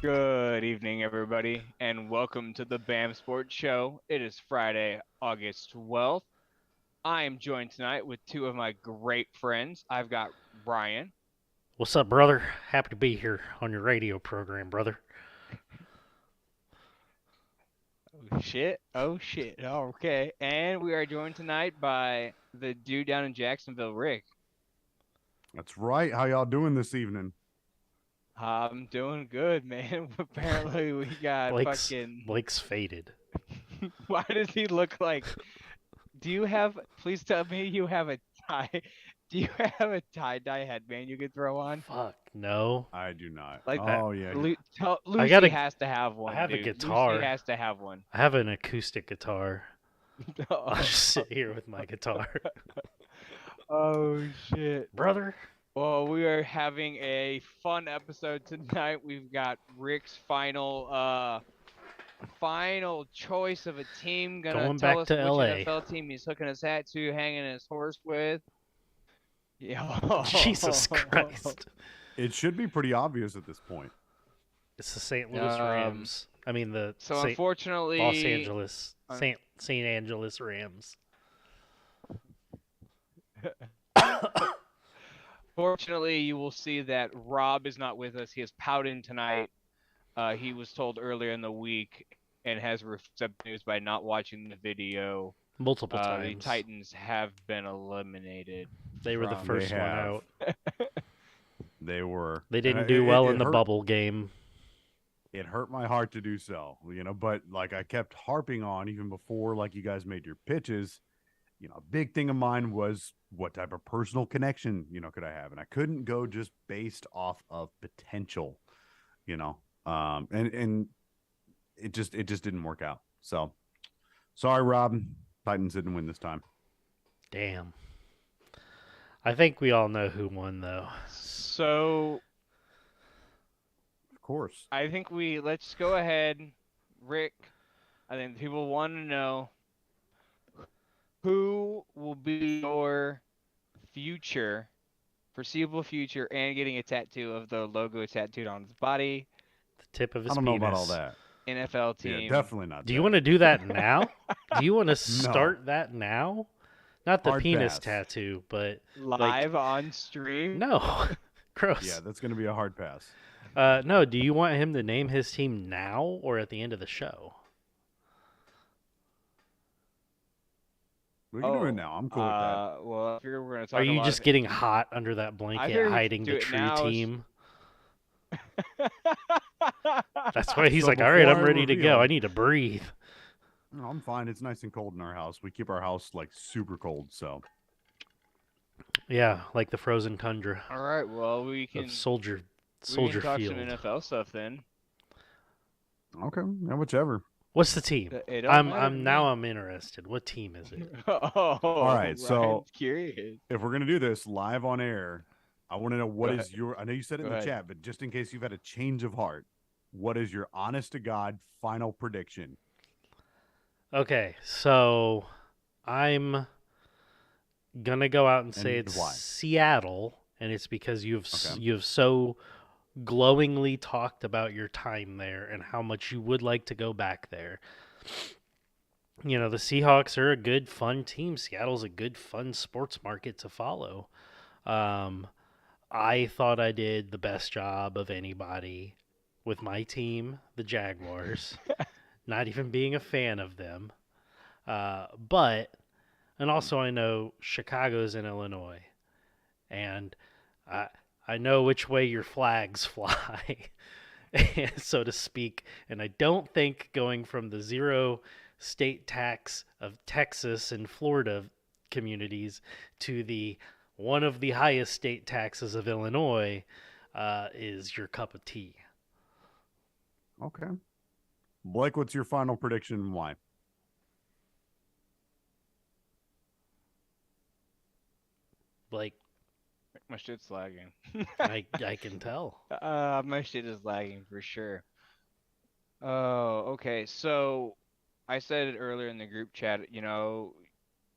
Good evening, everybody, and welcome to the BAM Sports Show. It is Friday, August 12th. I am joined tonight with two of my great friends. I've got Brian. What's up, brother? Happy to be here on your radio program, brother. Oh, shit. Okay. And we are joined tonight by the dude down in Jacksonville, Rick. That's right. How y'all doing this evening? I'm doing good, man. Apparently, we got Blake's faded. Why does he look like... Please tell me you have a tie... Do you have a tie-dye headband you could throw on? Fuck, no. I do not. Like oh, yeah. Lucy has to have one, I have dude. a guitar. Lucy has to have one. I have an acoustic guitar. I'll just sit here with my guitar. Oh, shit. Brother? Well, we are having a fun episode tonight. We've got Rick's final choice of a team. Going tell back us to which LA. NFL team he's hooking his hat to, hanging his horse with. Yeah. Jesus Christ. It should be pretty obvious at this point. It's the St. Louis Rams. I mean, unfortunately, Los Angeles, St. Angeles Rams. Fortunately, you will see that Rob is not with us. He is pouting tonight. He was told earlier in the week and has accepted news by not watching the video. Multiple times. The Titans have been eliminated. They were the first one out. They were. They didn't do well in the bubble game. It hurt my heart to do so, but like I kept harping on even before you guys made your pitches, a big thing of mine was what type of personal connection, could I have? And I couldn't go just based off of potential, and it just didn't work out. So sorry, Rob. Titans didn't win this time. Damn. I think we all know who won, though. So, of course, I think let's go ahead, Rick. I think people want to know who will be your foreseeable future, and getting a tattoo of the logo tattooed on his body. The tip of his penis. I don't know about all that. NFL team. Yeah, definitely not. Do you want to do that now? Do you want to start that now? Not the penis tattoo, but live on stream? No. Gross. Yeah, that's going to be a hard pass. No, do you want him to name his team now or at the end of the show? We can do it now. I'm cool with that. Well, I figure we're going to talk Are you just getting hot under that blanket, hiding the true team? That's why he's like, all right, I'm ready to go. I need to breathe. No, I'm fine. It's nice and cold in our house. We keep our house super cold, so. Yeah, like the frozen tundra. All right, well, we can soldier talk field. Some NFL stuff then. Okay, yeah, whichever. What's the team? I'm interested. What team is it? All right, so curious. If we're gonna do this live on air, I want to know what is your. I know you said it in the chat, but just in case you've had a change of heart, what is your honest to God final prediction? Okay, so I'm gonna go out and say And it's why? Seattle, and it's because Okay. you've so glowingly talked about your time there and how much you would like to go back there. You know, the Seahawks are a good, fun team. Seattle's a good, fun sports market to follow. Um, I thought I did the best job of anybody with my team, the Jaguars, not even being a fan of them. But, and also I know Chicago's in Illinois, and I, I know which way your flags fly, so to speak. And I don't think going from the zero state tax of Texas and Florida communities to the one of the highest state taxes of Illinois is your cup of tea. Okay. Blake, what's your final prediction and why? Like, My shit's lagging. I can tell. My shit is lagging for sure. Oh, okay. So I said it earlier in the group chat,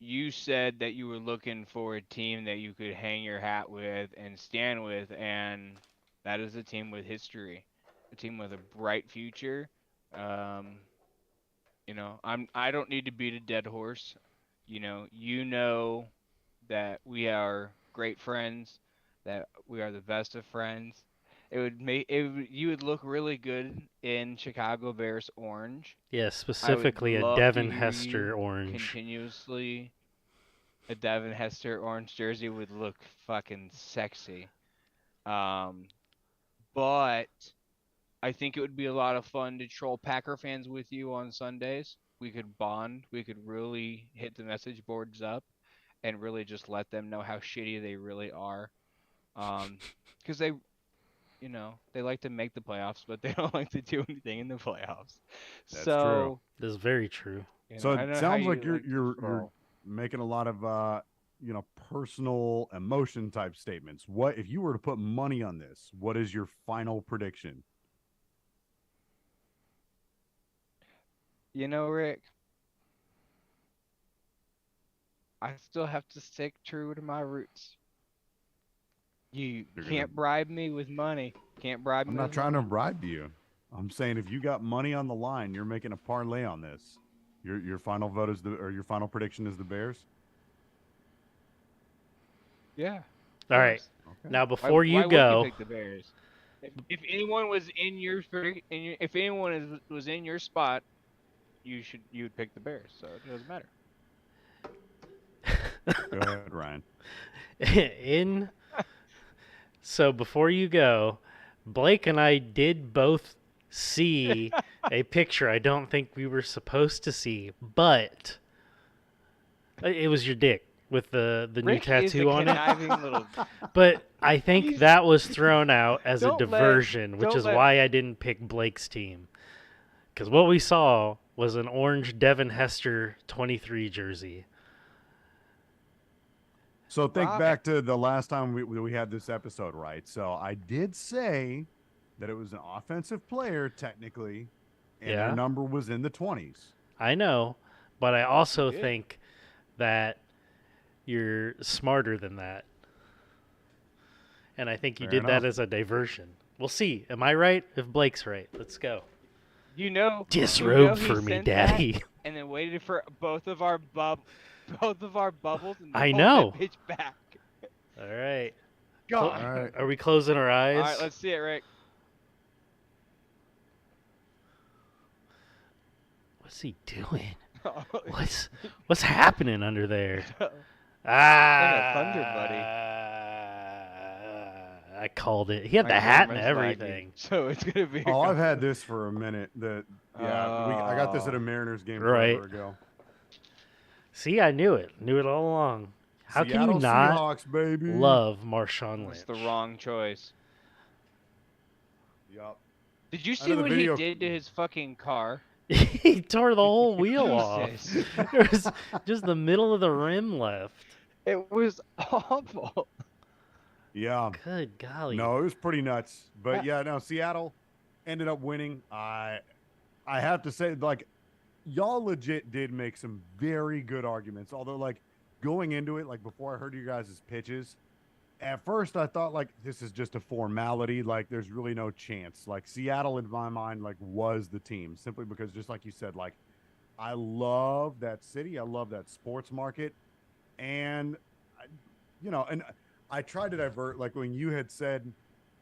you said that you were looking for a team that you could hang your hat with and stand with, and that is a team with history, a team with a bright future. Um, I don't need to beat a dead horse. You know that we are great friends, that we are the best of friends. You would look really good in Chicago Bears orange. Yeah, I would specifically a love to Devin hear you Hester orange. continuously. A Devin Hester orange jersey would look fucking sexy. Um, but I think it would be a lot of fun to troll Packer fans with you on Sundays. We could bond. We could really hit the message boards up and really just let them know how shitty they really are. Because they like to make the playoffs, but they don't like to do anything in the playoffs. That's true. So, This is very true. So I it don't know how sounds you like you're like to you're troll. making a lot of personal emotion type statements. What if you were to put money on this? What is your final prediction? Rick, I still have to stick true to my roots. You You're gonna can't bribe me with money. Can't bribe I'm me not with trying to money. bribe you. I'm saying if you got money on the line, you're making a parlay on this. Your final vote is your final prediction is the Bears. Yeah, of All right. course. Okay. Now, Why, before you why wouldn't you go, pick the Bears? If anyone was if anyone was in your spot, you would pick the Bears. So it doesn't matter. Go ahead, Ryan. so before you go, Blake and I did both see a picture I don't think we were supposed to see, but it was your dick with the new Rick is a tattoo on it. conniving little. But I think He's- that was thrown out as a Don't let- diversion, which don't is let- why I didn't pick Blake's team. Because what we saw was an orange Devin Hester 23 jersey. So think Right. back to the last time we had this episode, right? So I did say that it was an offensive player technically, and Yeah. their number was in the 20s. I know, but I also You did. think that you're smarter than that. And I think you Fair did that enough. as a diversion. We'll see. Am I right? If Blake's right, let's go. he Disrobe for me, sent that Daddy. and then waited for both of our bubbles and I pulled know. that bitch back. All right. God. All right. Are we closing our eyes? All right, let's see it, Rick. What's he doing? What's happening under there? Thunder Buddy. I called it. He had My the hat and camera's lagging, everything. so it's gonna be. Oh, I've had this for a minute. I got this at a Oh. Mariners game Right. forever ago. See, I knew it. Knew it all along. How can Seattle you not Seahawks, baby. love Marshawn Lynch? It's the wrong choice. Yup. Did you I see know the what video- he did to his fucking car? He tore the whole wheel off. Jesus. There was just the middle of the rim left. It was awful. Yeah. Good golly. No, it was pretty nuts. But yeah, no, Seattle. ended up winning. I have to say, like, y'all legit did make some very good arguments. Although, like, going into it, like before I heard you guys' pitches, at first I thought like this is just a formality. Like, there's really no chance. Like, Seattle in my mind like was the team simply because, just like you said, like I love that city. I love that sports market, and and I tried to divert. Like when you had said,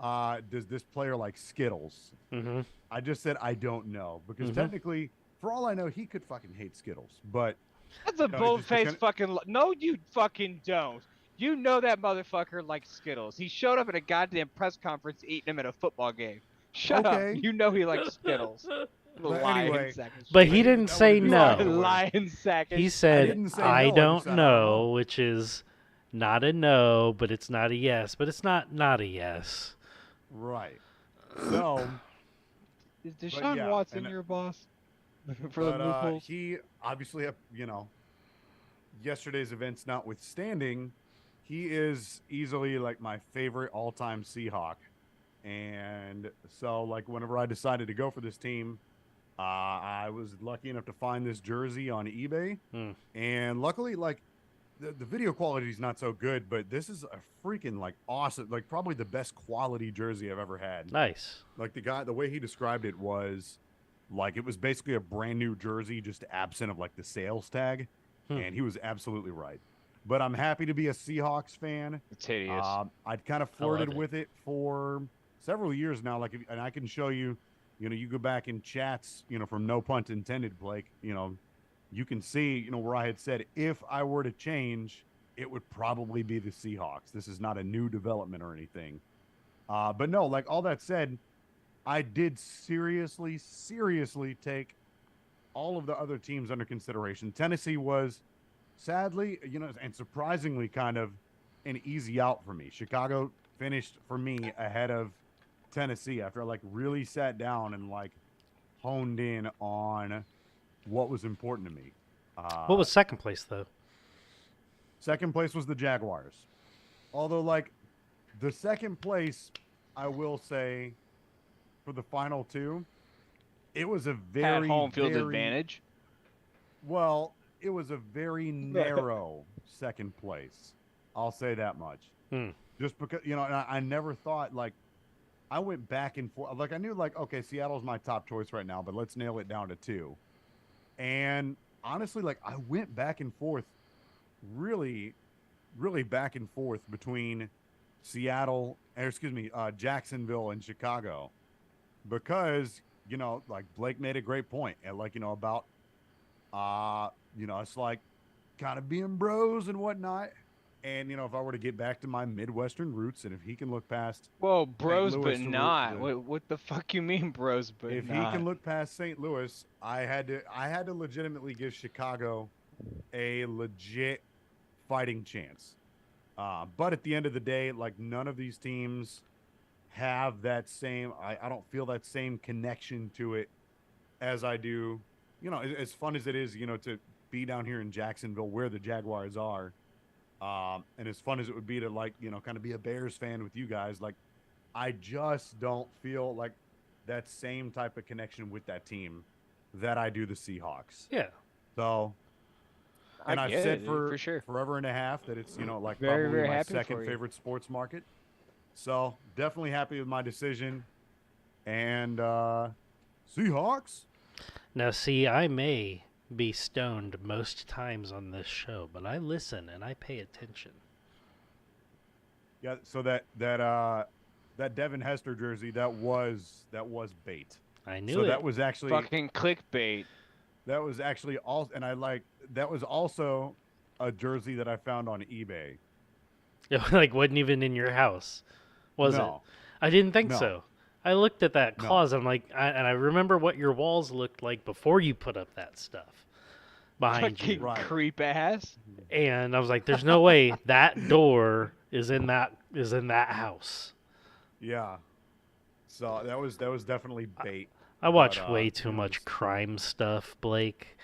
"Does this player like Skittles?" Mm-hmm. I just said I don't know because technically, for all I know, he could fucking hate Skittles. But That's a bold-faced fucking. No, you fucking don't. You know that motherfucker likes Skittles. He showed up at a goddamn press conference eating them at a football game. Shut up. Okay. You know he likes Skittles. But Lying anyway, sack of But shit. he didn't say You no. are a lying sack of He shit. said, didn't say I no, I don't just said, I don't know. know, which is not a no, but it's not a yes, but it's not a yes. right. So, Is Deshaun yeah, Watson and- your boss? For the but loopholes? he obviously, yesterday's events notwithstanding, he is easily like my favorite all-time Seahawk. And so, like, whenever I decided to go for this team, I was lucky enough to find this jersey on eBay. And luckily, like, the video quality is not so good, but this is a freaking, like, awesome, like, probably the best quality jersey I've ever had. Nice. Like, the way he described it was, like, it was basically a brand new jersey, just absent of, like, the sales tag. And he was absolutely right. But I'm happy to be a Seahawks fan. It's hideous. I'd kind of flirted with it for several years now. Like, and I can show you, you go back in chats, from no pun intended, Blake, you can see, where I had said, if I were to change, it would probably be the Seahawks. This is not a new development or anything. But no, like, all that said, I did seriously take all of the other teams under consideration. Tennessee was, sadly, and surprisingly, kind of an easy out for me. Chicago finished for me ahead of Tennessee after I like really sat down and like honed in on what was important to me. What was second place, though? Second place was the Jaguars. Although, like, the second place, I will say, for the final two, it was a Had very home field very, advantage. Well, it was a very narrow second place. I'll say that much. Just because, and I never thought, like, I went back and forth. Like, I knew, like, okay, Seattle's my top choice right now, but let's nail it down to 2. And honestly, like, I went back and forth, really, really back and forth between Jacksonville and Chicago. Because, like, Blake made a great point. And, like, about, it's like kind of being bros and whatnot. And, if I were to get back to my Midwestern roots, and if he can look past Whoa, bros, St. but Louis not. What the fuck you mean, bros, but if not? he can look past St. Louis, I had to legitimately give Chicago a legit fighting chance. But at the end of the day, like, none of these teams have that same. I don't feel that same connection to it as I do. As fun as it is, to be down here in Jacksonville where the Jaguars are. And as fun as it would be to, like, kind of be a Bears fan with you guys, like, I just don't feel like that same type of connection with that team that I do the Seahawks. Yeah. So, and I've said for sure. forever and a half that it's, like, Very, probably very my happy second for you. favorite sports market. So definitely happy with my decision. And Seahawks. Now, see, I may be stoned most times on this show, but I listen and I pay attention. Yeah, so that Devin Hester jersey, that was bait. I knew So it. that was actually Fucking clickbait. that was actually all, and that was also a jersey that I found on eBay. It like wasn't even in your house, was it? No. I didn't think No. so. I looked at that No. closet. I'm like, and I remember what your walls looked like before you put up that stuff behind Fucking you. Right. creep ass. And I was like, "There's no way that door is in that house." Yeah. So that was definitely bait. I watch But, way too much it's- crime stuff, Blake.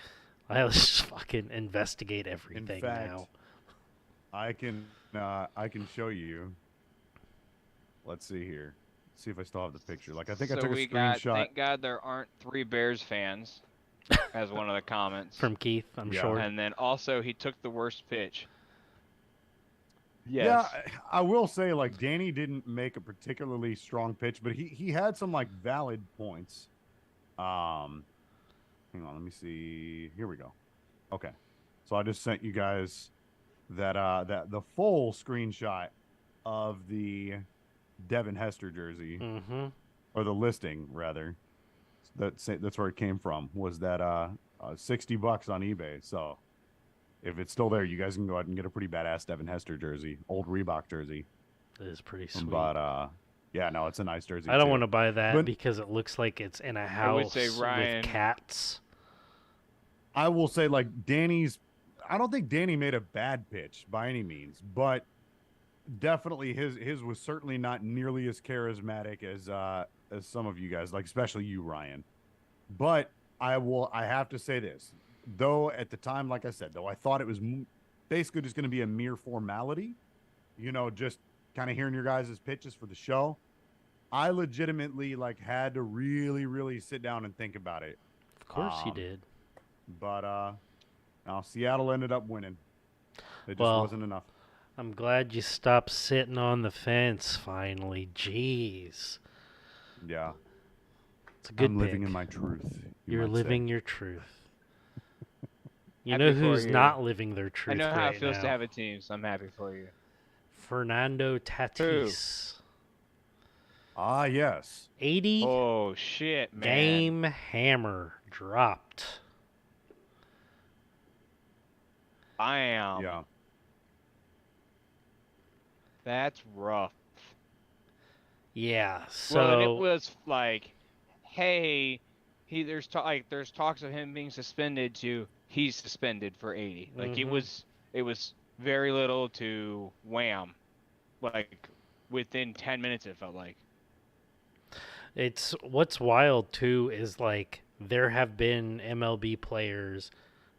I just fucking investigate everything fact, now. I can show you. Let's see here. see if I still have the picture. Like I think I So took a we got, screenshot. thank God there aren't 3 Bears fans, as one of the comments. From Keith, I'm Yeah. sure. And then also he took the worst pitch. Yeah, Yes. I will say like Danny didn't make a particularly strong pitch, but he had some like valid points. Hang on, let me see. Here we go. Okay. So I just sent you guys that the full screenshot of the Devin Hester jersey, Mm-hmm. or the listing rather. That's where it came from. Was that $60 on eBay? So if it's still there, you guys can go ahead and get a pretty badass Devin Hester jersey, old Reebok jersey. It is pretty sweet. But yeah, no, it's a nice jersey. I don't too. want to buy that But- because it looks like it's in a I would say house Ryan- with cats. I will say like Danny's. I don't think Danny made a bad pitch by any means, but definitely his was certainly not nearly as charismatic as some of you guys, like especially you, Ryan. But I have to say this, though at the time, like I said, though I thought it was basically just going to be a mere formality, just kind of hearing your guys' pitches for the show. I legitimately like had to really, really sit down and think about it. Of course you did. But now Seattle ended up winning. It just Well, wasn't enough. I'm glad you stopped sitting on the fence finally. Jeez. Yeah, It's a good I'm living pick. in my truth. You're might say. living your truth. You Happy know for who's you. not living their I truth know how right it feels now? to have a team, so I'm happy for you. Fernando Tatis. Ah, yes. 80 Oh shit, man. game hammer dropped. Bam. Yeah. That's rough. Yeah, Well, and it so was like, hey, there's talks of him being suspended to he's suspended for 80. Like it Mhm. was very little to wham, like within 10 minutes it felt like. it's what's wild too is like there have been MLB players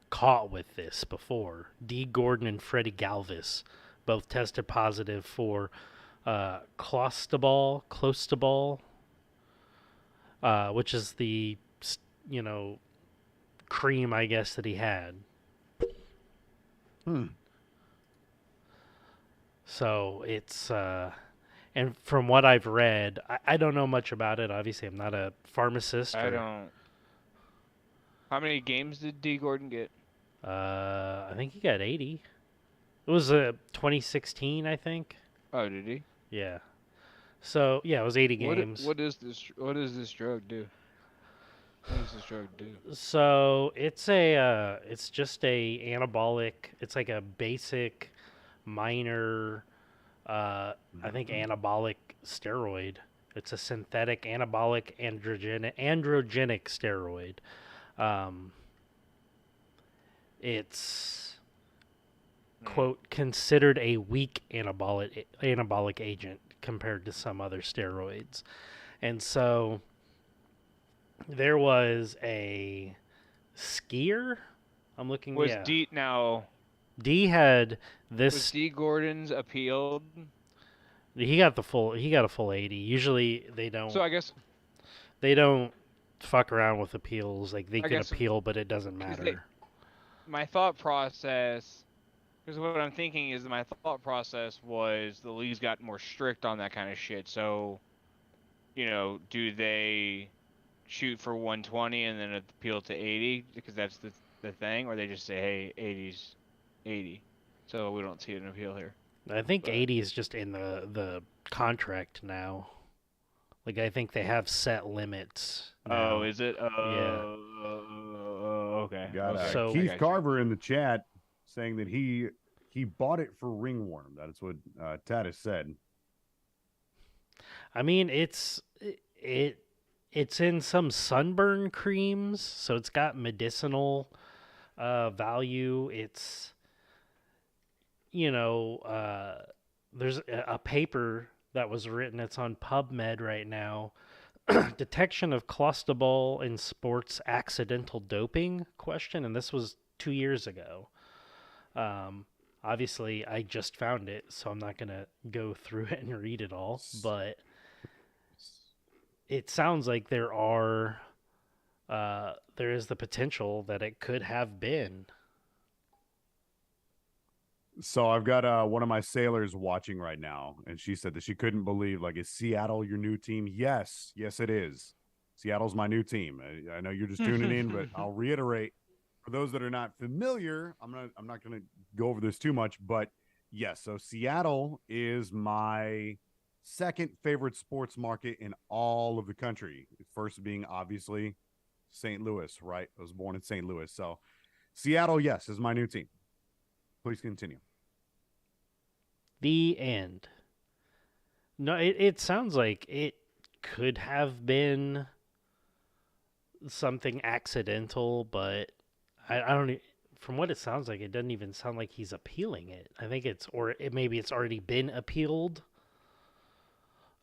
caught with this before. D. Gordon and Freddie Galvis both tested positive for clostebol, which is the cream, I guess, that he had. Hmm. So it's and from what I've read, I don't know much about it. Obviously, I'm not a pharmacist. I don't. How many games did D. Gordon get? I think he got 80. It was 2016, I think. Oh, did he? Yeah. So yeah, it was 80 games. What does this drug do? What does this drug do? So it's just a anabolic. It's like a basic, minor, I think anabolic steroid. It's a synthetic anabolic androgenic steroid. It's quote considered a weak anabolic agent compared to some other steroids, and so there was a skier. I'm looking. Was yeah. D had was this. D. Gordon's appealed? He got a full 80. Usually they don't. So I guess They don't fuck around with appeals. Like they I can guess- appeal, but it doesn't 'cause matter. my thought process, because what I'm thinking is my thought process was the league's got more strict on that kind of shit. So, do they shoot for 120 and then appeal to 80 because that's the thing, or they just say, hey, 80's 80, so we don't see an appeal here. I think but- 80 is just in the contract now. Like I think they have set limits. Oh, now. is it? Okay. Got okay. So- I Keith got you. Carver in the chat saying that he bought it for ringworm. That's what Tatis said. I mean, it's in some sunburn creams, so it's got medicinal value. It's there's a paper that was written. It's on PubMed right now. Detection of clostebol in sports accidental doping question, and this was 2 years ago. Obviously, I just found it, so I'm not gonna go through it and read it all. But it sounds like there is the potential that it could have been. So I've got one of my sailors watching right now, and she said that she couldn't believe, like, is Seattle your new team? Yes, yes, it is. Seattle's my new team. I know you're just tuning in, but I'll reiterate for those that are not familiar. I'm not gonna go over this too much, but yes. So Seattle is my second favorite sports market in all of the country. First being obviously St. Louis, right? I was born in St. Louis, so Seattle, yes, is my new team. Please continue. The end. No, it sounds like it could have been something accidental, but I don't. From what it sounds like, it doesn't even sound like he's appealing it. I think maybe it's already been appealed.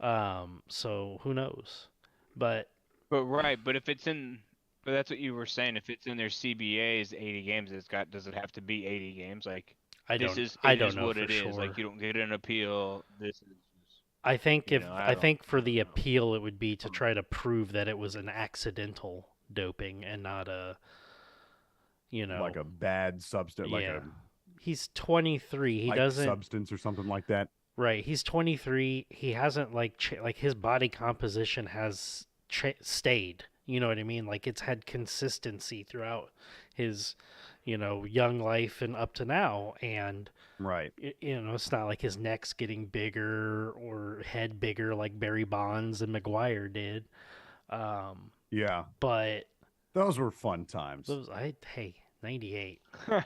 So who knows? But but if it's in, but that's what you were saying. If it's in their CBA's 80 games, does it have to be 80 games? Like I this don't. is I it don't is know what for it is. sure. Like you don't get an appeal. This is. I think I think for the know. appeal, it would be to try to prove that it was an accidental doping and not a, like a bad substance, like yeah. a He's 23. He like doesn't. substance or something like that. Right. He's 23. He hasn't like his body composition has stayed. You know what I mean? Like it's had consistency throughout his, young life and up to now. And Right. it's not like his neck's getting bigger or head bigger like Barry Bonds and McGuire did. Yeah. But Those were fun times. hey, 98.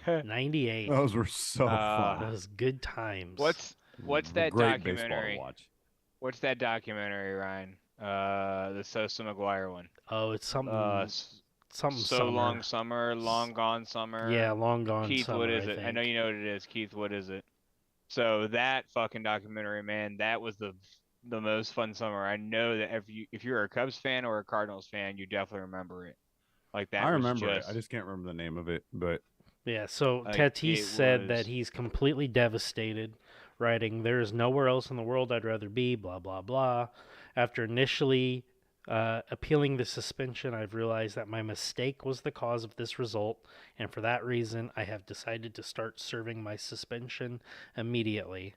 98. Those were so fun. Those good times. What's that great documentary? baseball to watch. What's that documentary, Ryan? The Sosa McGuire one. Oh, it's something So summer. Long Summer, Long Gone Summer. Yeah, Long Gone Keith, Summer. what is I it? I think. know you know what it is. Keith, what is it? So that fucking documentary, man, that was the most fun summer. I know that if you're a Cubs fan or a Cardinals fan, you definitely remember it. Like that. I remember it. I just can't remember the name of it, but Yeah, so like, Tatis it said that was- he's completely devastated, writing, "There is nowhere else in the world I'd rather be, blah, blah, blah. After initially appealing the suspension, I've realized that my mistake was the cause of this result, and for that reason, I have decided to start serving my suspension immediately."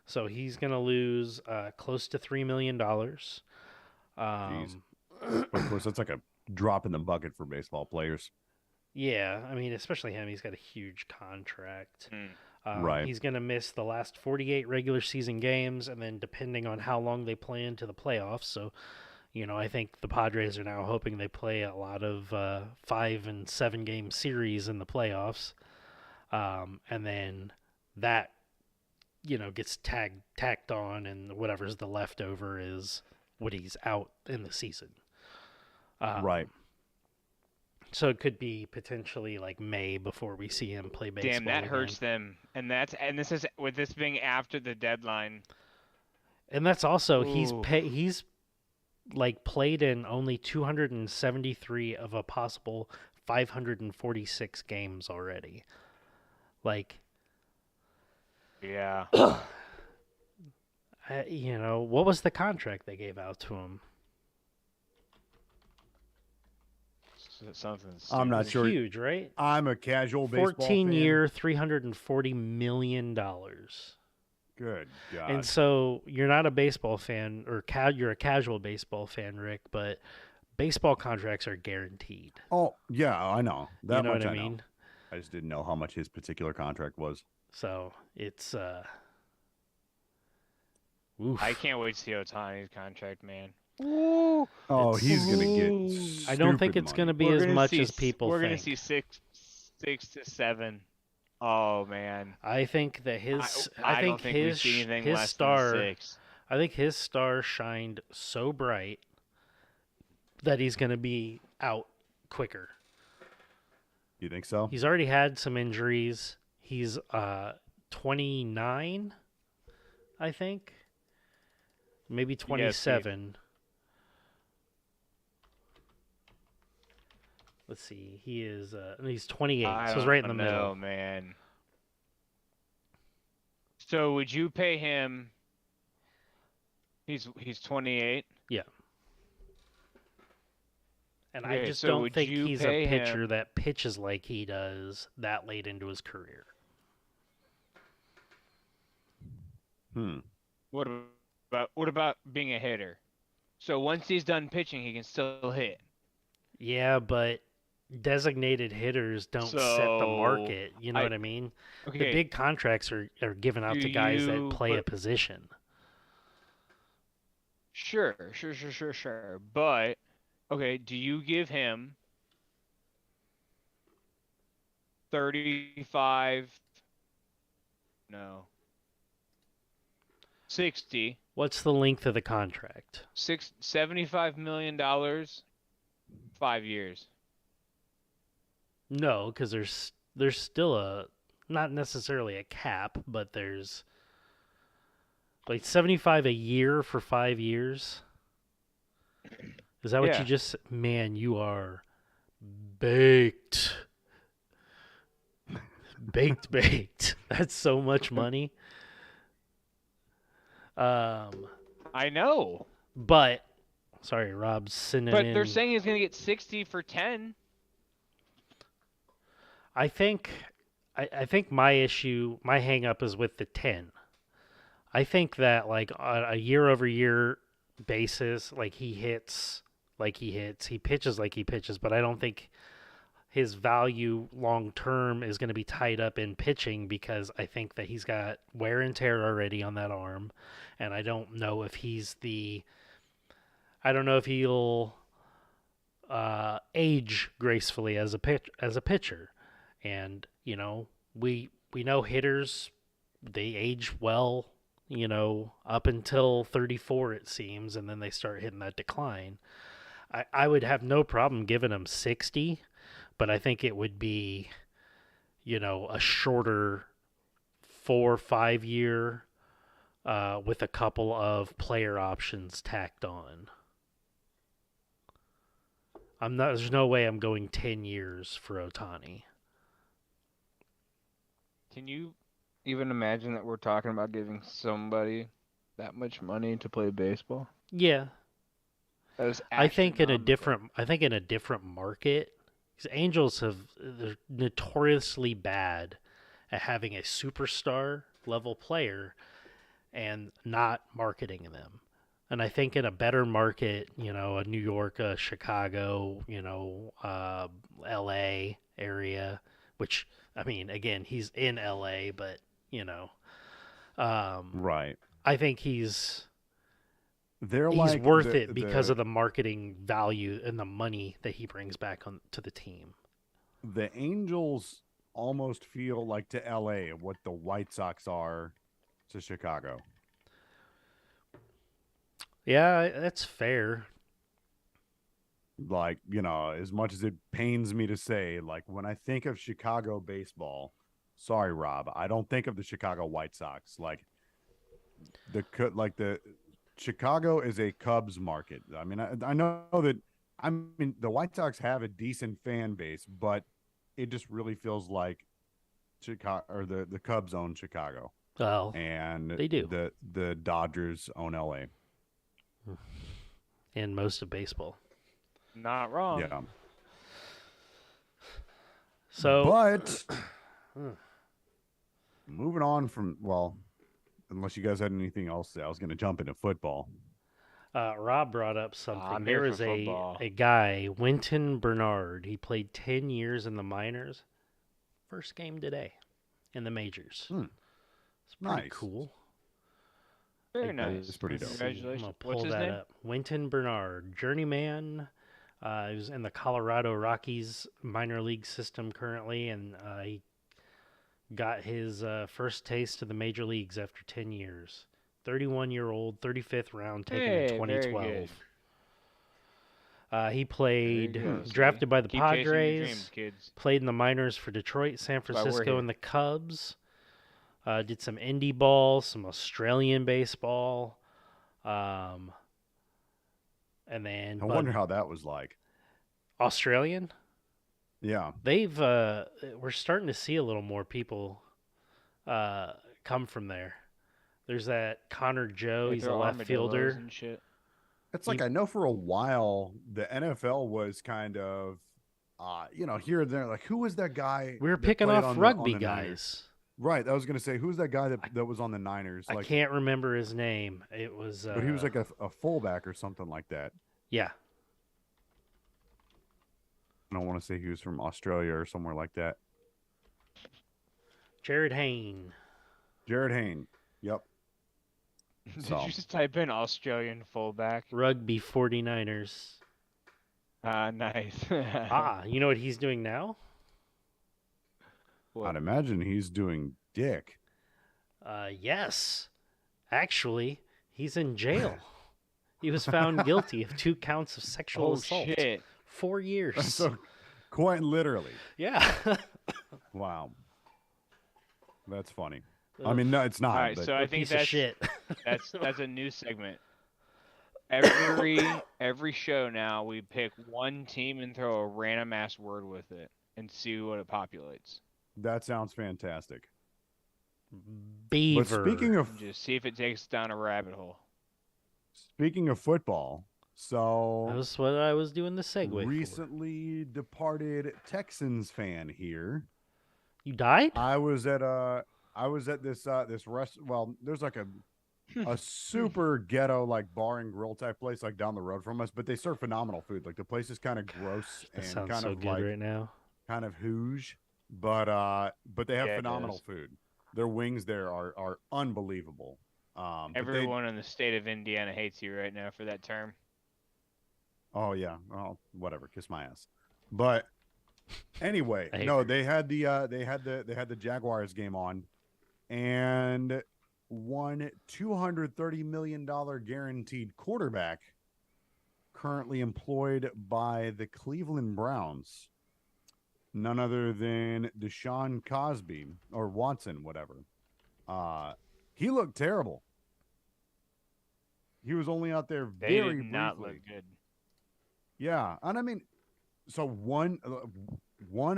So he's going to lose close to $3 million. Jeez. But of course, that's like a drop in the bucket for baseball players. Yeah, I mean, especially him. He's got a huge contract. Right. He's going to miss the last 48 regular season games, and then depending on how long they play into the playoffs. So, I think the Padres are now hoping they play a lot of 5 and 7 game series in the playoffs. And then that, gets tacked on, and whatever's the leftover is what he's out in the season. Right. So it could be potentially like May before we see him play baseball. Damn, that again. hurts them. And this is with this being after the deadline. And that's also Ooh. he's like played in only 273 of a possible 546 games already. Like, Yeah. what was the contract they gave out to him? Something. I'm not It's sure. huge, right? I'm a casual baseball 14 fan. year, $340 million. Good God. And so you're not a baseball fan, or you're a casual baseball fan, Rick, but baseball contracts are guaranteed. Oh, yeah, I know. That You know much what I I know. mean? I just didn't know how much his particular contract was. So it's oof. I can't wait to see Ohtani's contract, man. Oh, he's gonna get. I don't think stupid it's going to money. be as gonna much see, as people We're think. gonna see six to seven. Oh man. I think that I think don't think we his see anything his less star than 6. I think his star shined so bright that he's going to be out quicker. You think so? He's already had some injuries. He's 29, I think. Maybe 27. Let's see. He's 28. So he's right in the middle. Oh man. So would you pay him? He's 28. Yeah. And I Okay, just so don't would think you he's a pay pitcher him? that pitches like he does that late into his career. Hmm. What about being a hitter? So once he's done pitching, he can still hit. Yeah, but designated hitters don't set the So market. You know I what I mean? The okay. big contracts are given Do out to guys that you play a but position. sure. But okay, do you give him 35? No, 60, What's the length of the contract? $75 million, 5 years. No, because there's still a not necessarily a cap, but there's like 75 a year for 5 years. Is that what you Yeah. just? Man, you are baked, baked. That's so much money. I know. But sorry, Rob's sending But they're in. saying he's gonna get 60 for 10. I think, I think my hang up is with the 10. I think that like on a year over year basis, like he hits, he pitches like he pitches, but I don't think his value long term is going to be tied up in pitching because I think that he's got wear and tear already on that arm, and I don't know if I don't know if he'll age gracefully as a pitcher, and we know hitters, they age well, up until 34 it seems, and then they start hitting that decline. I would have no problem giving him 60, but I think it would be, a shorter 4 or 5 year with a couple of player options tacked on. There's no way I'm going 10 years for Ohtani. Can you even imagine that we're talking about giving somebody that much money to play baseball? Yeah, That is I think astronomical. in a different market, because they're notoriously bad at having a superstar level player and not marketing them. And I think in a better market, a New York, a Chicago, L.A. area, which I mean, again, he's in L.A., but um, Right. I think They're he's like worth it because the of the marketing value and the money that he brings back on to the team. the Angels almost feel like to LA what the White Sox are to Chicago. Yeah, that's fair. Like, as much as it pains me to say, like when I think of Chicago baseball, sorry, Rob, I don't think of the Chicago White Sox. The Chicago is a Cubs market. I mean, I know that the White Sox have a decent fan base, but it just really feels like Chicago or the Cubs own Chicago Well, and they do the Dodgers own LA. in most of baseball. Not wrong. Yeah. So, But moving on from, well, unless you guys had anything else to say, I was going to jump into football. Rob brought up something. I'm There here for was football. a guy, Winton Bernard. He played 10 years in the minors. First game today in the majors. It's pretty Nice. cool. Very That nice. is pretty dope. I'm Congratulations. gonna What's pull his that name? up. Winton Bernard, journeyman. He was in the Colorado Rockies minor league system currently, and he got his first taste of the major leagues after 10 years. 31-year-old, 35th round, taken in Hey, very 2012. good. He Very played, good. drafted by the Keep chasing your Padres, dreams, kids. played in the minors for Detroit, San That's why we're Francisco, here. and the Cubs. Did some indie ball, some Australian baseball. And then I wonder how that was like. Australian. Yeah. We're starting to see a little more people come from there. There's that Connor Joe. They He's a throw left armadillos fielder. and shit. It's like He- I know for a while the NFL was kind of, here and there. Like, who was that guy we were that picking played off on rugby the Niners? guys. Right. I was gonna say, who's that guy that was on the Niners? I Like, can't remember his name. It was but he was like a fullback or something like that. yeah, I don't want to say he was from Australia or somewhere like that. Jared Hayne. Jared Hayne. Yep. Did So- you just type in Australian fullback? Rugby 49ers. Nice. You know what he's doing now? What? I'd imagine he's doing dick. Yes. Actually, he's in jail. He was found guilty of 2 counts of sexual Oh assault. shit! 4 years. So, quite literally. Yeah. Wow. That's funny. I mean, no, it's not. All right, but so I think piece of that's shit. that's a new segment. Every show now we pick one team and throw a random ass word with it and see what it populates. that sounds fantastic. Beaver. But speaking of And just see if it takes us down a rabbit hole. football, so That was what I was doing the segue for. recently departed Texans fan here. You died? I was at this well, there's like a super ghetto like bar and grill type place like down the road from us, but they serve phenomenal food. Like the place is kind of gross That and sounds kind so of good like right now. kind of hooge, but they have Yeah, it phenomenal does. food. Their wings there are unbelievable. But they- Everyone in the state of Indiana hates you right now for that term. oh yeah, well, whatever, kiss my ass. But anyway, I hate no, her. they had the Jaguars game on, and one $230 million guaranteed quarterback currently employed by the Cleveland Browns. None other than Deshaun Cosby or Watson, whatever. He looked terrible. He was only out there They very did not briefly. look good. Yeah, and I mean, so one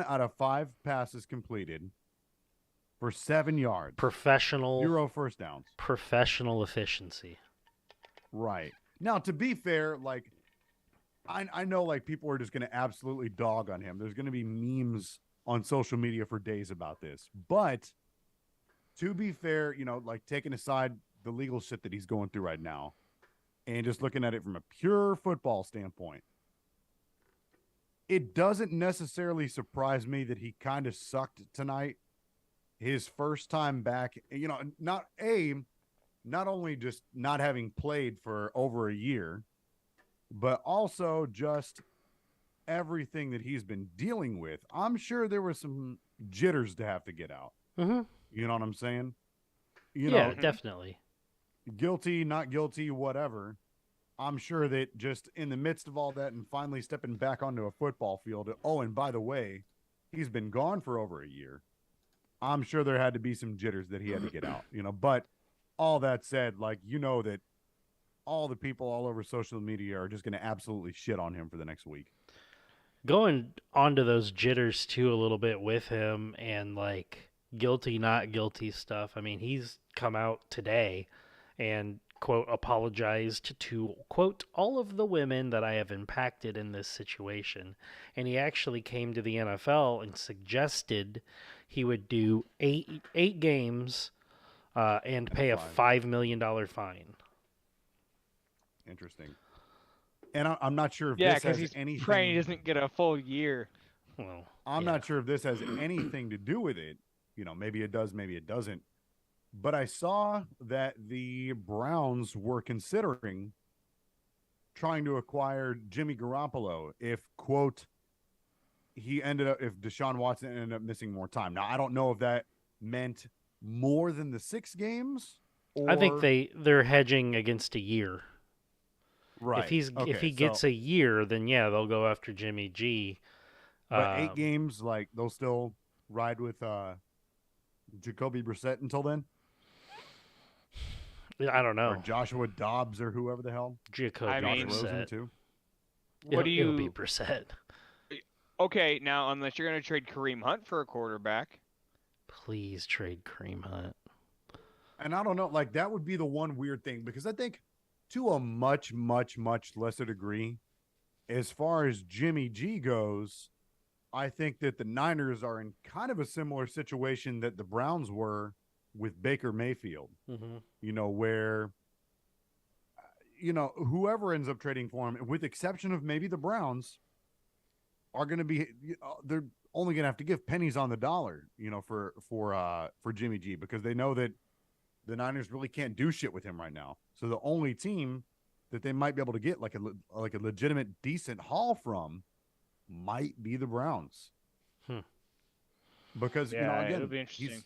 out of 5 passes completed for 7 yards, Professional 0 first downs. professional efficiency. Right. Now, to be fair, like I know like people are just going to absolutely dog on him. There's going to be memes on social media for days about this. But to be fair, like taking aside the legal shit that he's going through right now and just looking at it from a pure football standpoint, it doesn't necessarily surprise me that he kind of sucked tonight. His first time back, not only just not having played for over a year, but also just everything that he's been dealing with. I'm sure there were some jitters to have to get out. Mm-hmm. You know what I'm saying? Yeah, definitely. Guilty, not guilty, whatever. I'm sure that just in the midst of all that and finally stepping back onto a football field. Oh, and by the way, he's been gone for over a year. I'm sure there had to be some jitters that he had to get out, but all that said, like, that all the people all over social media are just going to absolutely shit on him for the next week. Going on to those jitters too a little bit with him and like guilty, not guilty stuff. I mean, he's come out today and quote apologized to quote all of the women that I have impacted in this situation. And he actually came to the NFL and suggested he would do eight games and pay a $5 million fine. Interesting. And I'm not sure if Yeah, this because has he's anything. praying he doesn't get a full year. Well, I'm yeah. not sure if this has anything to do with it. Maybe it does, maybe it doesn't. But I saw that the Browns were considering trying to acquire Jimmy Garoppolo if, quote, if Deshaun Watson ended up missing more time. Now, I don't know if that meant more than the 6 games. Or... I think they're hedging against a year. Right. If he gets a year, then yeah, they'll go after Jimmy G. But 8 games, like they'll still ride with Jacoby Brissett until then. I don't know. Or Joshua Dobbs or whoever the hell. Jacoby I mean- Josh Rosen Brissett. too. What do It'll be you? Brissett. Okay, now unless you're going to trade Kareem Hunt for a quarterback, Please trade Kareem Hunt. And I don't know, like that would be the one weird thing because I think to a much, much, much lesser degree. As far as Jimmy G goes, I think that the Niners are in kind of a similar situation that the Browns were with Baker Mayfield. Mm-hmm. Where whoever ends up trading for him, with exception of maybe the Browns, are going to be they're only going to have to give pennies on the dollar, for Jimmy G, because they know that the Niners really can't do shit with him right now. So the only team that they might be able to get like a legitimate decent haul from might be the Browns. Because it'll again, be interesting.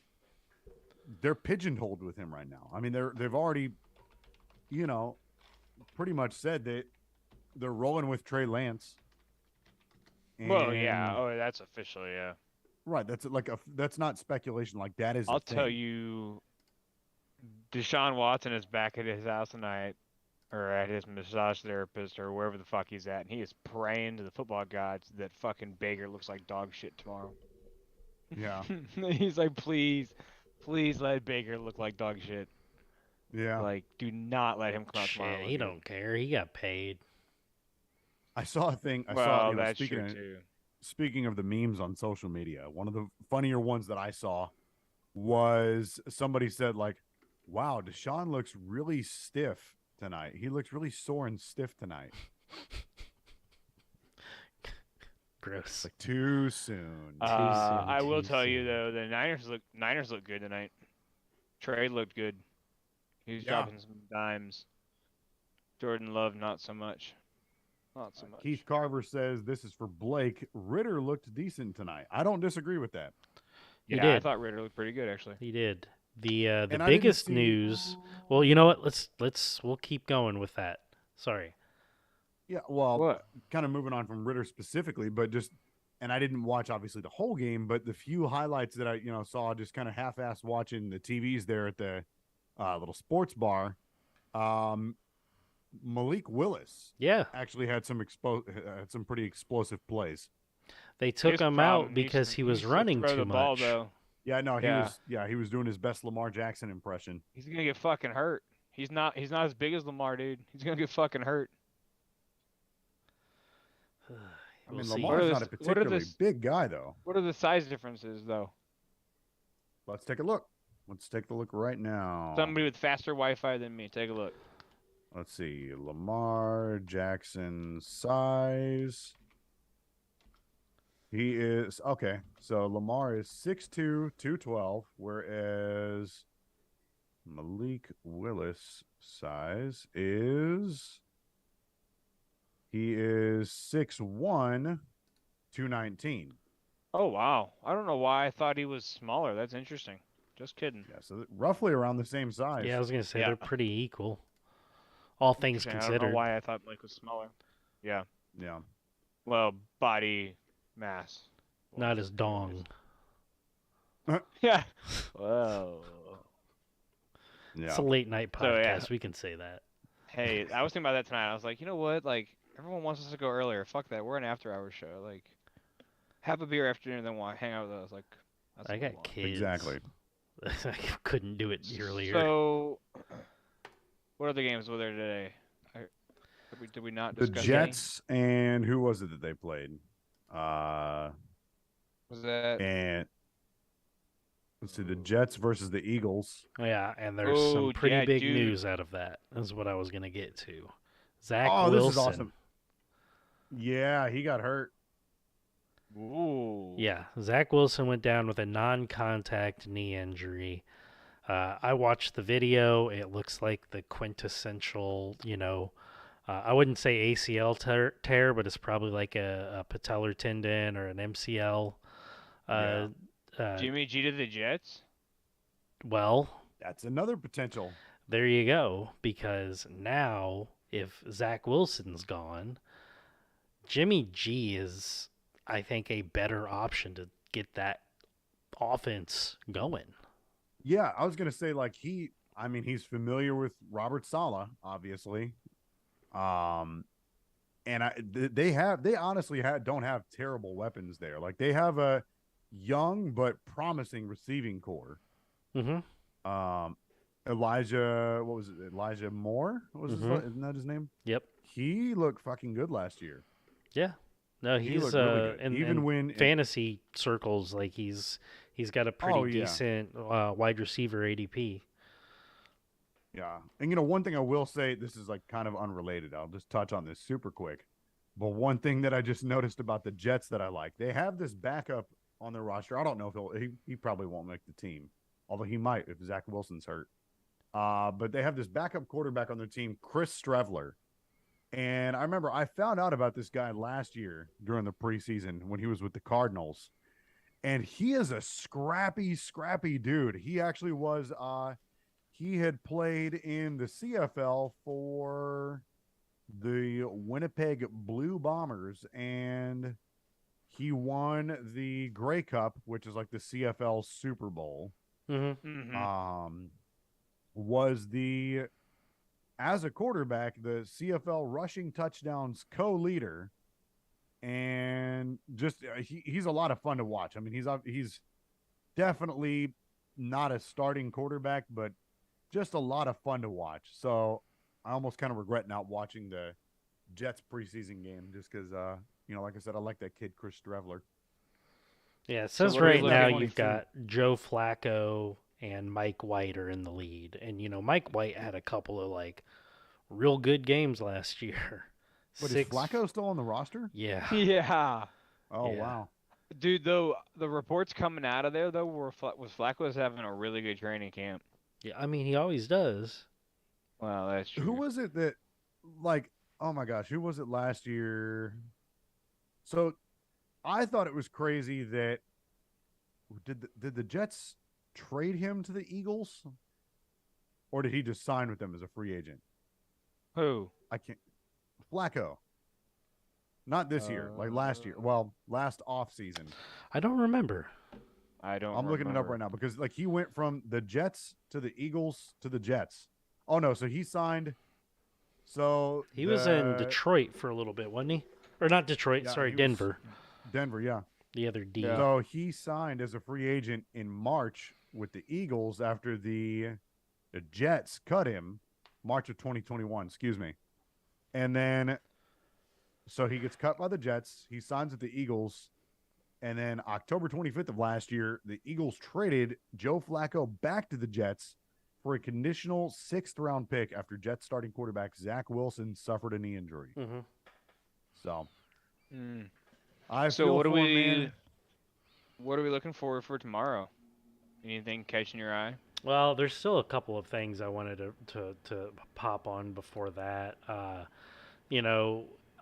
They're pigeonholed with him right now. I mean, they've already, pretty much said that they're rolling with Trey Lance. Well, yeah. Oh, that's official, yeah. Right. That's not speculation. Like, that is. I'll tell you, Deshaun Watson is back at his house tonight, or at his massage therapist, or wherever the fuck he's at, and he is praying to the football gods that fucking Baker looks like dog shit tomorrow. Yeah. He's like, please let Baker look like dog shit. Yeah. Like, do not let him come out tomorrow. He don't care. He got paid. I saw a thing. That's true too. Speaking of the memes on social media, one of the funnier ones that I saw was somebody said, like, wow, Deshaun looks really stiff tonight. He looks really sore and stiff tonight. Gross. Like, too soon. I will tell you though, the Niners look good tonight. Trey looked good. He was dropping some dimes. Jordan Love, not so much. Not so much. Keith Carver says this is for Blake. Ritter looked decent tonight. I don't disagree with that. Yeah, I thought Ritter looked pretty good actually. He did. The biggest news. Well, you know what? We'll keep going with that. Sorry. Yeah, well, kind of moving on from Ritter specifically, but and I didn't watch obviously the whole game, but the few highlights that I saw, just kind of half-assed watching the TVs there at the little sports bar. Malik Willis, actually had some pretty explosive plays. They took him out because he was running too much. Ball, though. Yeah, no, he was doing his best Lamar Jackson impression. He's gonna get fucking hurt. He's not as big as Lamar, dude. He's gonna get fucking hurt. I mean, Lamar's not a particularly big guy, though. What are the size differences, though? Let's take a look. Let's take the look right now. Somebody with faster Wi-Fi than me. Take a look. Let's see. Lamar Jackson size. He is okay. So Lamar is 6'2", 212, whereas Malik Willis size is 6'1", 219. Oh wow. I don't know why I thought he was smaller. That's interesting. Just kidding. Yeah, so roughly around the same size. Yeah, I was gonna say they're pretty equal. All things considered. I don't know why I thought Blake was smaller. Yeah. Yeah. Well, body mass. Not his dong. Yeah. Whoa. Yeah. It's a late night podcast. We can say that. Hey, I was thinking about that tonight. I was like, you know what? Like, everyone wants us to go earlier. Fuck that. We're an after-hours show. Like, have a beer after dinner, then hang out with us. Like, I got kids. Exactly. I couldn't do it earlier. So, what other games were there today? Did we not discuss the Jets any? And who was it that they played? Was that? And let's see, the Jets versus the Eagles. Yeah, and there's some pretty big news out of that. Is what I was gonna get to. Zach Wilson. This is awesome. Yeah, he got hurt. Ooh. Yeah, Zach Wilson went down with a non-contact knee injury. I watched the video. It looks like the quintessential, I wouldn't say ACL tear, but it's probably like a patellar tendon or an MCL. Jimmy G to the Jets? Well, that's another potential. There you go, because now if Zach Wilson's gone, Jimmy G is, I think, a better option to get that offense going. Yeah, I was going to say, like, he's familiar with Robert Saleh, obviously. And they honestly don't have terrible weapons there. Like, they have a young but promising receiving core. Mm-hmm. Elijah, what was it? Elijah Moore? What was Mhm. isn't that his name? Yep. He looked fucking good last year. Yeah. No, He he's looked really good. in fantasy circles, like he's got a Oh, pretty yeah. decent wide receiver ADP. Yeah. And one thing I will say, this is like kind of unrelated. I'll just touch on this super quick. But one thing that I just noticed about the Jets that I like, they have this backup on their roster. I don't know if he probably won't make the team, although he might if Zach Wilson's hurt. But they have this backup quarterback on their team, Chris Strevler. And I remember I found out about this guy last year during the preseason when he was with the Cardinals. And he is a scrappy dude. He actually was he had played in the CFL for the Winnipeg Blue Bombers, and he won the Grey Cup, which is like the CFL Super Bowl. Mm-hmm. Was as a quarterback, the CFL rushing touchdowns co-leader, and just he's a lot of fun to watch. I mean, he's definitely not a starting quarterback, but just a lot of fun to watch. So I almost kind of regret not watching the Jets preseason game just because, like I said, I like that kid Chris Strevler. Yeah, it So says what are we right now looking you've got Joe Flacco and Mike White are in the lead, and Mike White had a couple of like real good games last year. But is Flacco still on the roster? Yeah. Yeah. Oh, Yeah. wow. Dude, though, the reports coming out of there, though, was Flacco was having a really good training camp. Yeah, I mean, he always does. Wow, that's true. Who was it that, like, oh my gosh, who was it last year? So I thought it was crazy that did the Jets trade him to the Eagles, or did he just sign with them as a free agent? Who? I can't. Flacco. Not this year, like last year. Well, last off season. I don't remember. I'm looking it up right now because like he went from the Jets to the Eagles to the Jets. Oh no, so he signed. So he was in Detroit for a little bit, wasn't he? Or not Detroit? Yeah, sorry, Denver. Denver, yeah. The other D. Yeah. So he signed as a free agent in March with the Eagles after the Jets cut him March of 2021. Excuse me, and then so he gets cut by the Jets. He signs with the Eagles. And then October 25th of last year, the Eagles traded Joe Flacco back to the Jets for a conditional 6th-round pick after Jets starting quarterback Zach Wilson suffered a knee injury. Mm-hmm. So, what are we looking for tomorrow? Anything catching your eye? Well, there's still a couple of things I wanted to pop on before that.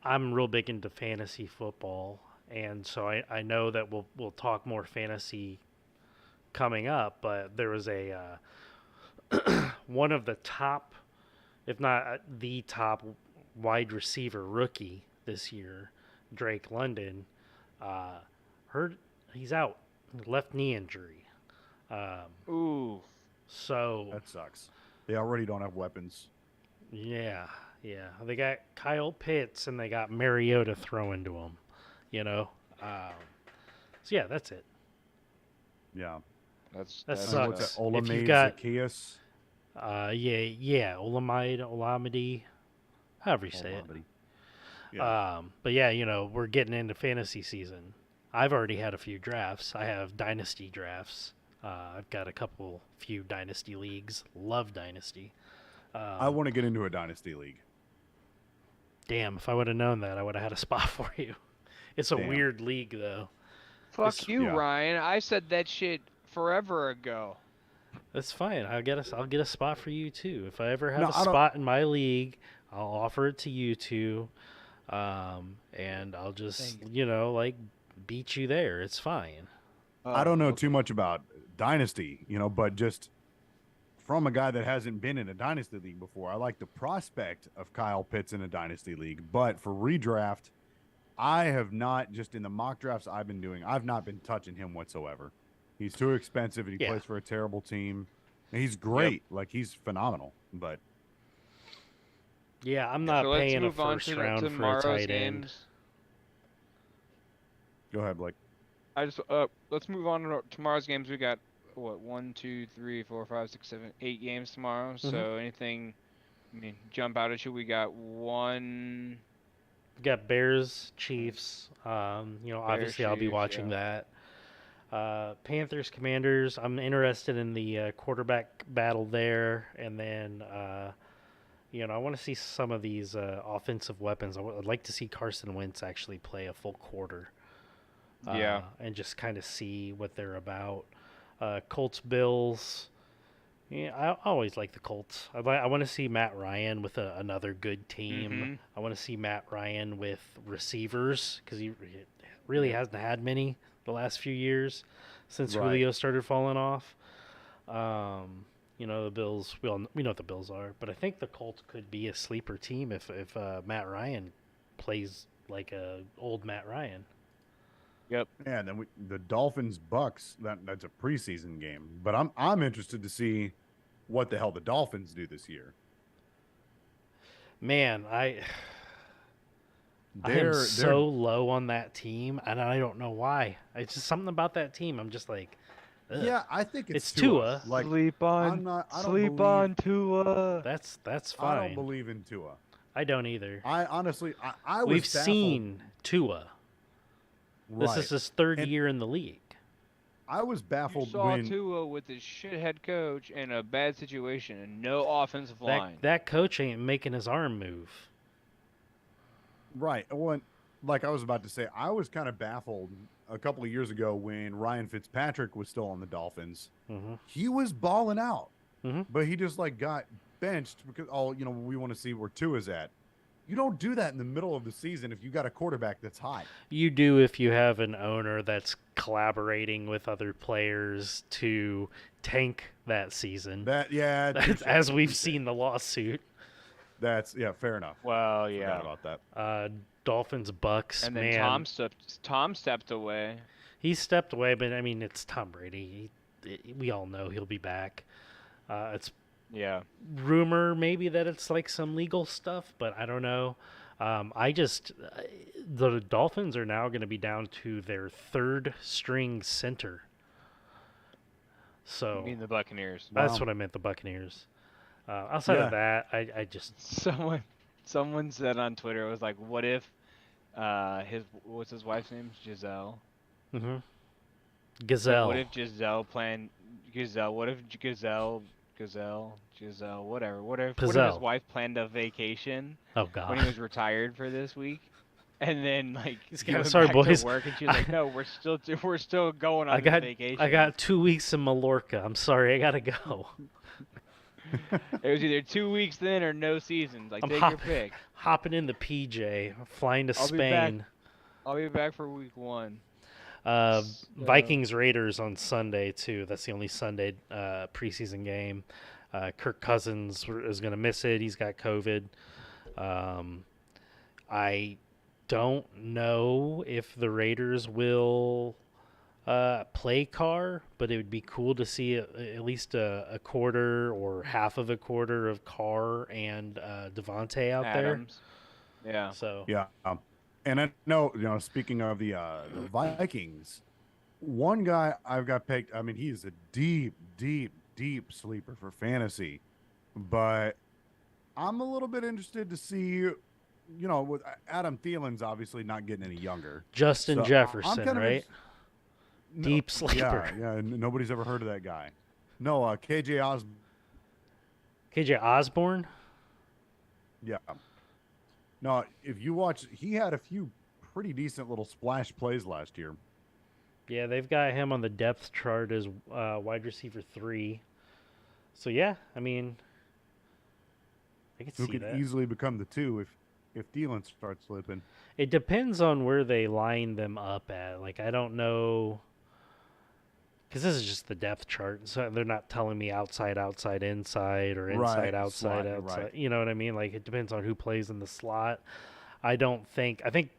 I'm real big into fantasy football. And so I know that we'll talk more fantasy coming up, but there was a one of the top, if not the top wide receiver rookie this year, Drake London, heard he's out, left knee injury. Ooh. So that sucks. They already don't have weapons. Yeah. They got Kyle Pitts and they got Mariota throwing to him. So yeah, that's it. Yeah, that sucks. What's that, Olamide, if you got Zacchaeus? Olamide, however you say it. Yeah. But yeah, we're getting into fantasy season. I've already had a few drafts. I have dynasty drafts. I've got few dynasty leagues. Love dynasty. I want to get into a dynasty league. Damn, if I would have known that, I would have had a spot for you. It's a weird league, though. Fuck you, Ryan. I said that shit forever ago. That's fine. I'll get a spot for you too. If I ever have a spot in my league, I'll offer it to you two, and I'll just beat you there. It's fine. I don't know too much about dynasty, but just from a guy that hasn't been in a dynasty league before, I like the prospect of Kyle Pitts in a dynasty league. But for redraft, I have not, just in the mock drafts I've been doing, I've not been touching him whatsoever. He's too expensive, and he plays for a terrible team. And he's great. Yep. Like, he's phenomenal. But yeah, I'm not paying a first round for a tight end. Go ahead, Blake. Let's move on to tomorrow's games. We got what 8 games tomorrow. Mm-hmm. So anything, I mean, jump out at you? We got one We got Bears, Chiefs. Obviously I'll be Chiefs, watching yeah. that. Panthers, Commanders. I'm interested in the quarterback battle there, and then I want to see some of these offensive weapons. I'd like to see Carson Wentz actually play a full quarter, Yeah. and just kind of see what they're about. Colts, Bills. Yeah, I always like the Colts. I want to see Matt Ryan with another good team. Mm-hmm. I want to see Matt Ryan with receivers because he really hasn't had many the last few years since Right. Julio started falling off. The Bills. We know what the Bills are, but I think the Colts could be a sleeper team if Matt Ryan plays like a old Matt Ryan. Yep. Yeah, and then the Dolphins Bucks. That's a preseason game, but I'm interested to see what the hell the Dolphins do this year. Man, I am so low on that team, and I don't know why. It's just something about that team. I'm just like, ugh. Yeah, I think it's Tua. Like, Sleep on Tua. That's fine. I don't believe in Tua. I don't either. I honestly, I was We've baffled. seen Tua. Right. This is his third And year in the league. I was You baffled saw when Tua with his shit head coach in a bad situation and no offensive line. That coach ain't making his arm move. right when, like I was about to say, I was kind of baffled a couple of years ago when Ryan Fitzpatrick was still on the Dolphins. Mm-hmm. He was balling out, Mhm. but he just like got benched because we want to see where Tua's at. You don't do that in the middle of the season if you got a quarterback that's hot. You do if you have an owner that's collaborating with other players to tank that season. As we've seen the lawsuit. That's fair enough. Well, Forgot yeah. about that. Dolphins, Bucks. And then man, Tom stepped away. he stepped away, but I mean it's Tom Brady. We all know he'll be back. It's Yeah. rumor maybe that it's like some legal stuff, but I don't know. The Dolphins are now going to be down to their third string center. So You mean the Buccaneers? that's Wow. what I meant. The Buccaneers. Outside of that, I just Someone said on Twitter, it was like, what if what's his wife's name? Giselle. mhm. Gazelle. What if Giselle planned Giselle? What if Giselle, whatever. What if his Pizzelle. wife planned a vacation Oh when God. he was retired for this week? And then He's he got- went sorry, back boys. to work, and she was like, "No, we're still going on I this got vacation." I got 2 weeks in Mallorca. I'm sorry, I gotta go. It was either 2 weeks then or no seasons. Like I'm take your pick. Hopping in the PJ, flying to I'll be back. Spain. I'll be back for week 1. Vikings Raiders on Sunday too. That's the only Sunday preseason game. Kirk Cousins is going to miss it. He's got COVID. I don't know if the Raiders will play Carr, but it would be cool to see at least a quarter or half of a quarter of Carr and Devontae out Adams. there. Yeah. So Yeah. And I know, speaking of the Vikings, one guy I've got picked, I mean, he's a deep, deep, deep sleeper for fantasy, but I'm a little bit interested to see, with Adam Thielen's obviously not getting any younger. Justin So Jefferson, I'm kind of right? No, Deep sleeper. Yeah, nobody's ever heard of that guy. No, KJ Osborne. KJ Osborne. Yeah. No, if you watch, he had a few pretty decent little splash plays last year. Yeah, they've got him on the depth chart as wide receiver 3. So yeah, I mean, I could Who see could that. easily become the 2 if Thielen starts slipping. It depends on where they line them up at. Like I don't know, because this is just the depth chart, so they're not telling me outside, inside, or inside, Right, outside, slot, outside. right. You know what I mean? Like it depends on who plays in the slot. I think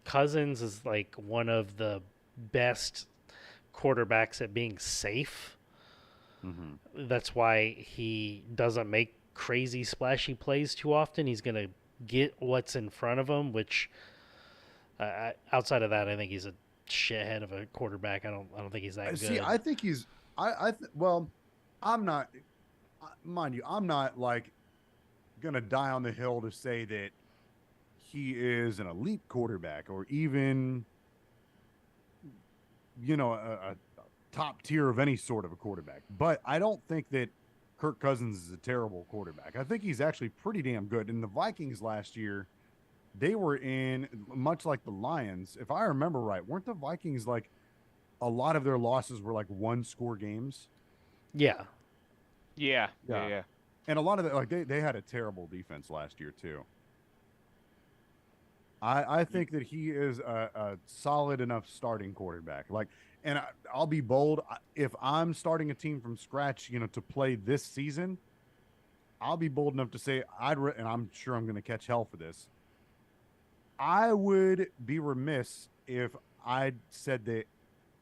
Cousins is like one of the best quarterbacks at being safe. Mm-hmm. That's why he doesn't make crazy splashy plays too often. He's gonna get what's in front of him, which outside of that, I think he's a shithead of a quarterback. I don't think he's that good. See, I think Well, I'm not. Mind you, I'm not like gonna die on the hill to say that he is an elite quarterback or even a top tier of any sort of a quarterback. But I don't think that Kirk Cousins is a terrible quarterback. I think he's actually pretty damn good. In the Vikings last year, they were in much like the Lions. If I remember right, weren't the Vikings like a lot of their losses were like one score games? Yeah. Yeah. And a lot of that, like they had a terrible defense last year too. I think that he is a solid enough starting quarterback. Like, and I'll be bold. If I'm starting a team from scratch, to play this season, I'll be bold enough to say and I'm sure I'm going to catch hell for this. I would be remiss if I said that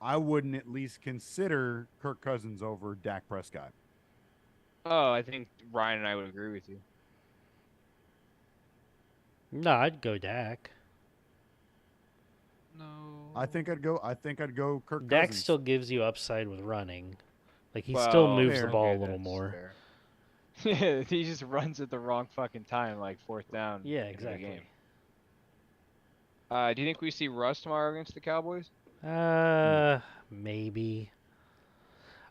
I wouldn't at least consider Kirk Cousins over Dak Prescott. Oh, I think Ryan and I would agree with you. No, I'd go Dak. No. I think I'd go Kirk Dak Cousins. still gives you upside with running. Like, he Well, still moves fair. the ball Okay, a little that's more. fair. Yeah, he just runs at the wrong fucking time, like fourth down. Yeah, in the exactly. game. Do you think we see Russ tomorrow against the Cowboys? Maybe.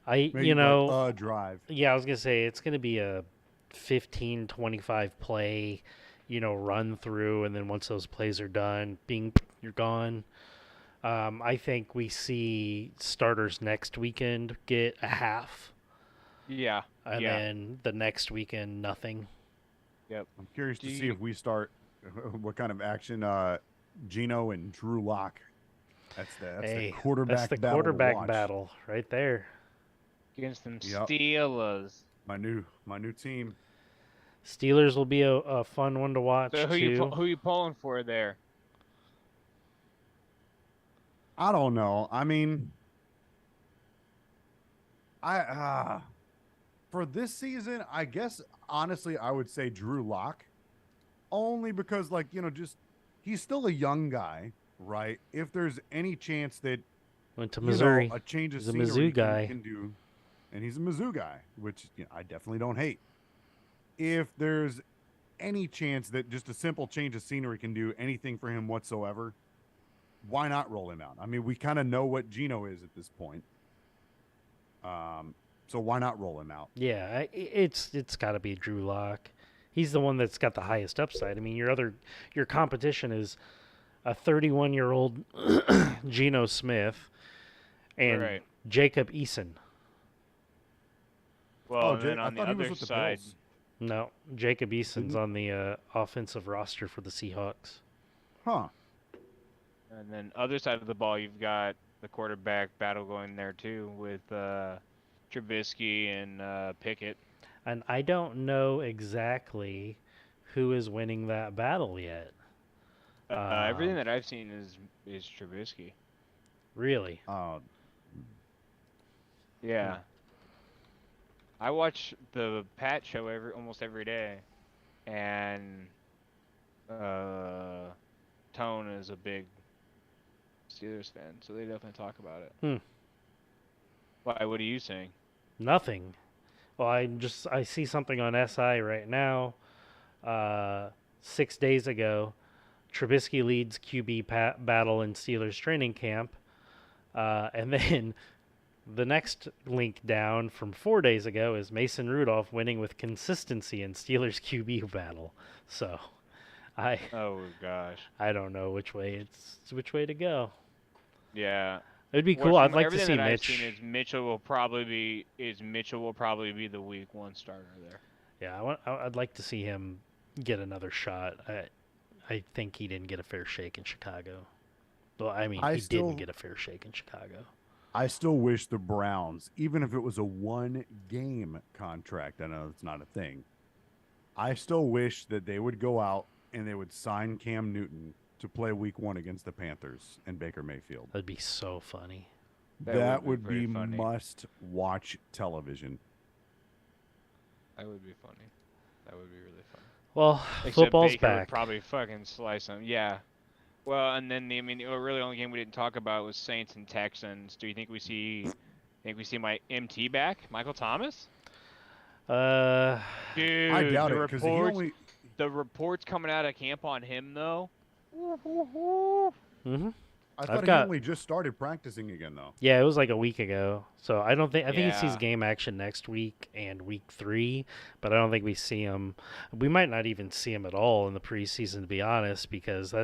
Maybe like a drive. Yeah, I was going to say, it's going to be a 15, 25 play, run through, and then once those plays are done, you're gone. I think we see starters next weekend get a half. Yeah. And then the next weekend, nothing. Yep. I'm curious to see if we start what kind of action Geno and Drew Lock. That's the quarterback That's the battle quarterback battle right there. Against them Steelers. My new team. Steelers will be a fun one to watch So too. who you pulling for there? I don't know. I mean, for this season, I guess honestly, I would say Drew Lock, only because just he's still a young guy, right? If there's any chance that went to Missouri, a change of he's a scenery Mizzou guy. can do, and he's a Mizzou guy, which I definitely don't hate. If there's any chance that just a simple change of scenery can do anything for him whatsoever, why not roll him out? I mean, we kind of know what Geno is at this point. So why not roll him out? Yeah, it's got to be Drew Lock. He's the one that's got the highest upside. I mean, your competition is a 31-year-old Geno Smith and Jacob Eason. Well, then on the other side, no, Jacob Eason's on the offensive roster for the Seahawks. Huh. And then other side of the ball, you've got the quarterback battle going there too with Trubisky and Pickett. And I don't know exactly who is winning that battle yet. Everything that I've seen is Trubisky. Really? Yeah. I watch the Pat show almost every day, and Tone is a big Steelers fan, so they definitely talk about it. Why? What are you saying? Nothing. Well, I see something on SI right now. 6 days ago, Trubisky leads QB battle in Steelers training camp, and then the next link down from 4 days ago is Mason Rudolph winning with consistency in Steelers QB battle. So, oh gosh, I don't know which way to go. Yeah, it'd be cool. I'd like to see everything that Mitch. I've seen is Mitchell will probably be the week 1 starter there. Yeah, I'd like to see him get another shot. I think he didn't get a fair shake in Chicago. Well, I mean, he didn't get a fair shake in Chicago. I still wish the Browns, even if it was a 1-game contract, I know it's not a thing, I still wish that they would go out and they would sign Cam Newton to play week 1 against the Panthers and Baker Mayfield. That'd be so funny. That would be must-watch television. That would be funny. That would be really funny. Well, except football's Baker back. Would probably fucking slice them. Yeah. Well, and then the only game we didn't talk about was Saints and Texans. Do you think we see Think we see my MT back, Michael Thomas? Uh, Dude, I doubt the it because he reports, only. the reports coming out of camp on him though. hmm I I've thought he got. only just started practicing again though. Yeah, it was like a week ago. So I don't think. I think he sees Yeah. game action next week and week 3, but I don't think we see him. We might not even see him at all in the preseason, to be honest, because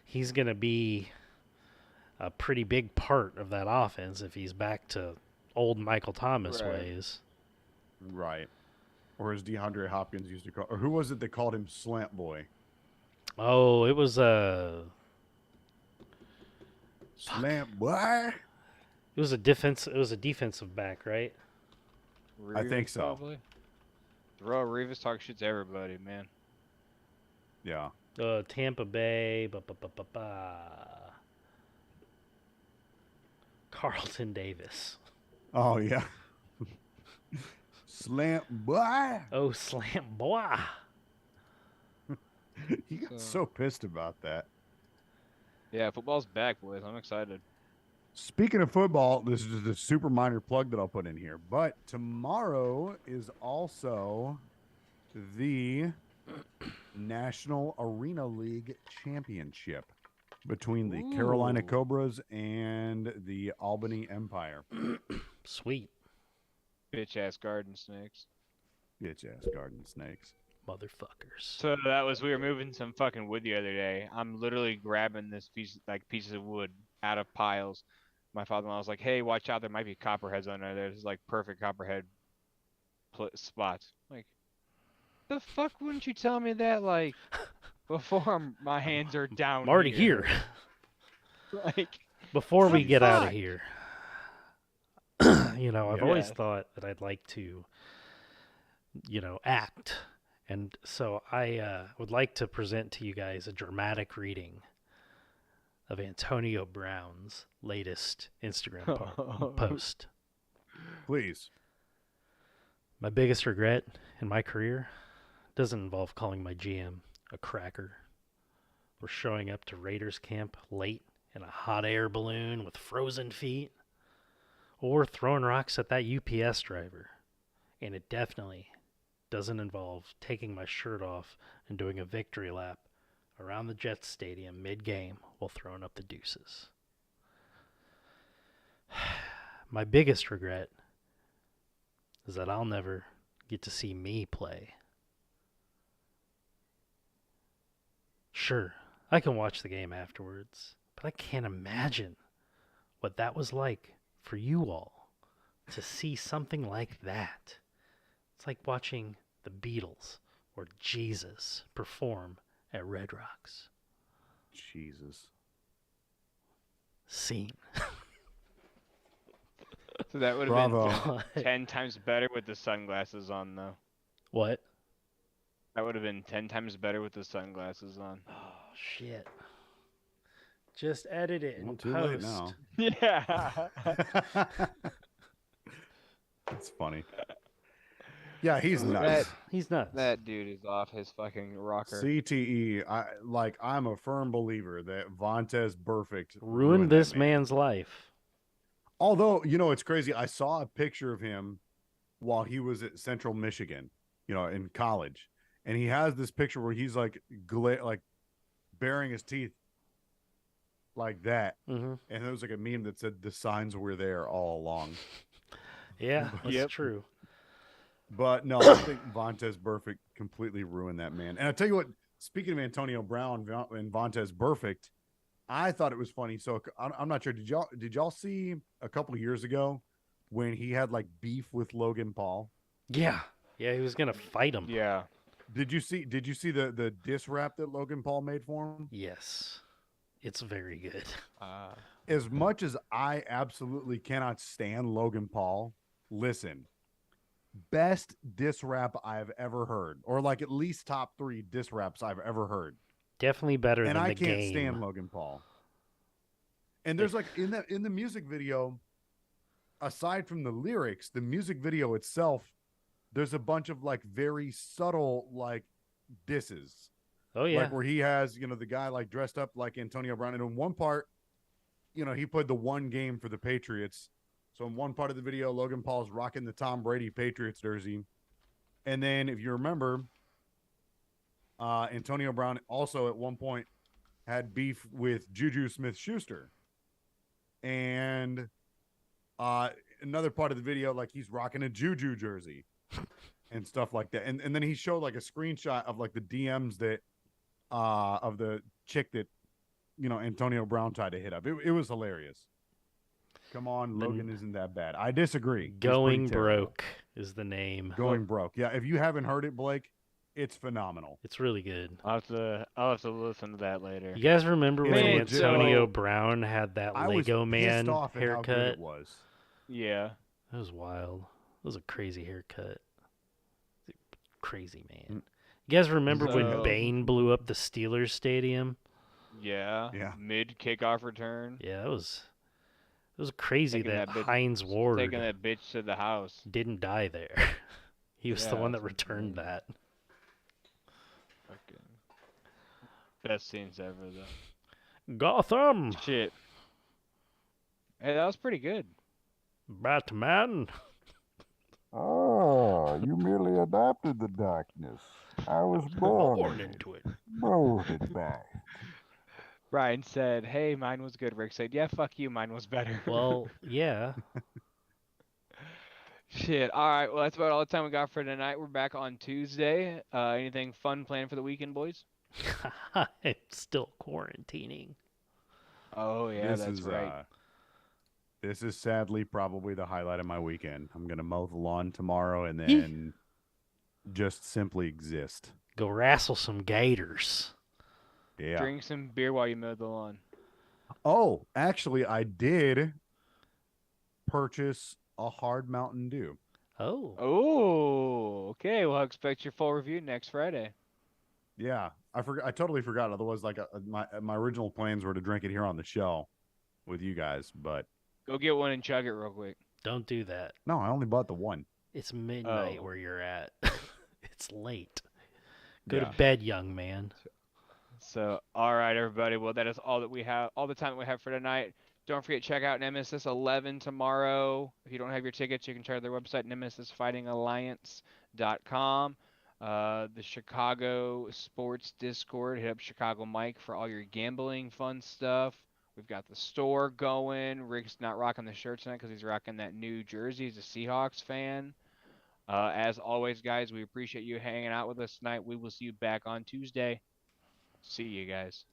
he's gonna be a pretty big part of that offense if he's back to old Michael Thomas Right. ways. Right. Or as DeAndre Hopkins used to call, or who was it that called him Slant Boy? Oh, it was Slant Boy. It was a defensive back, right? I think Revis, so. Probably. Bro, Revis talk shit to everybody, man. Yeah. Tampa Bay. Carlton Davis. Oh yeah. Slant Boy. Oh, slam boy. He got So- so pissed about that. Yeah, football's back, boys. I'm excited. Speaking of football, this is just a super minor plug that I'll put in here. But tomorrow is also the National Arena League Championship between the Carolina Ooh. Cobras and the Albany Empire. Sweet. Bitch ass garden snakes. Bitch ass Garden Snakes. Motherfuckers. So that was we were moving some fucking wood the other day. I'm literally grabbing this pieces of wood out of piles. My father-in-law was like, "Hey, watch out! There might be copperheads under there. There's like perfect copperhead spots." Like, the fuck wouldn't you tell me that like before my hands are down? I'm already here. Like, Before we the get out of fuck? here, I've Yeah. always Yeah. thought that I'd like to, act. And so I would like to present to you guys a dramatic reading of Antonio Brown's latest Instagram post. Please. My biggest regret in my career doesn't involve calling my GM a cracker or showing up to Raiders camp late in a hot air balloon with frozen feet or throwing rocks at that UPS driver. And it definitely doesn't involve taking my shirt off and doing a victory lap around the Jets stadium mid-game while throwing up the deuces. My biggest regret is that I'll never get to see me play. Sure, I can watch the game afterwards, but I can't imagine what that was like for you all to see something like that. It's like watching the Beatles or Jesus perform at Red Rocks. Jesus. Scene. so that would have Bravo. been 10 times better with the sunglasses on, though. What? That would have been 10 times better with the sunglasses on. Oh, shit. Just edit it Well, and too post. late now. Yeah. That's funny. Yeah, he's nuts. That- He's nuts. That dude is off his fucking rocker. CTE. I'm a firm believer that Vontez Burfict Ruined that this man. man's life. Although, it's crazy. I saw a picture of him while he was at Central Michigan, in college. And he has this picture where he's like baring his teeth like that. Mm-hmm. And there was like a meme that said the signs were there all along. Yeah, that's Yep. true. But no, I think Vontez Burfict completely ruined that man. And I tell you what, speaking of Antonio Brown and Vontez Burfict, I thought it was funny. So I'm not sure. Did y'all see a couple of years ago when he had like beef with Logan Paul? Yeah. Yeah, he was going to fight him. Yeah. Did you see the diss rap that Logan Paul made for him? Yes. It's very good. As much as I absolutely cannot stand Logan Paul, listen. Best diss rap I've ever heard, or like at least top 3 diss raps I've ever heard. Definitely better And than I the can't game. stand Logan Paul. And there's like in the music video, aside from the lyrics, the music video itself, there's a bunch of like very subtle like disses. Oh, yeah. Like where he has, the guy like dressed up like Antonio Brown. And in one part, he played the one game for the Patriots So in one part of the video, Logan Paul's rocking the Tom Brady Patriots jersey. And then if you remember, Antonio Brown also at one point had beef with Juju Smith-Schuster. And another part of the video, like he's rocking a Juju jersey and stuff like that. And then he showed like a screenshot of like the DMs that of the chick that, you know, Antonio Brown tried to hit up. It was hilarious. Come on, Logan isn't that bad. I disagree. Going Broke is the name. Going Broke. Yeah, if you haven't heard it, Blake, it's phenomenal. It's really good. I'll have to listen to that later. You guys remember when Man, Antonio Brown had that Lego Man haircut? It was. Yeah. That was wild. That was a crazy haircut. Crazy man. You guys remember when Bane blew up the Steelers stadium? Yeah. Yeah. Mid kickoff return. Yeah, it was crazy Taking that that bitch- Heinz Ward Taking that bitch to the house. didn't die there. He was the Yeah, one that that's returned that. Fucking best scenes ever though. Gotham! Shit. Hey, that was pretty good. Batman! Ah, you merely adopted the darkness. I was born in it, into it. molded by it. Ryan said, "Hey, mine was good." Rick said, "Yeah, fuck you, mine was better." Well, yeah. Shit. All right. Well, that's about all the time we got for tonight. We're back on Tuesday. Anything fun planned for the weekend, boys? I'm still quarantining. Oh yeah, that's right. This is sadly probably the highlight of my weekend. I'm gonna mow the lawn tomorrow and then just simply exist. Go wrestle some gators. Yeah. Drink some beer while you mow the lawn. Oh, actually, I did purchase a hard Mountain Dew. Oh. Oh, okay. Well, I expect your full review next Friday. Yeah, I forgot. I totally forgot. Otherwise, like my original plans were to drink it here on the show with you guys, but Go get one and chug it real quick. Don't do that. no, I only bought the one. It's midnight Oh. where you're at. It's late. Go Yeah. to bed, young man. So, all right, everybody. Well, that is all that we have, all the time that we have for tonight. Don't forget, check out Nemesis 11 tomorrow. If you don't have your tickets, you can try their website, nemesisfightingalliance.com. The Chicago Sports Discord. Hit up Chicago Mike for all your gambling fun stuff. We've got the store going. Rick's not rocking the shirt tonight because he's rocking that new jersey. He's a Seahawks fan. As always, guys, we appreciate you hanging out with us tonight. We will see you back on Tuesday. See you guys.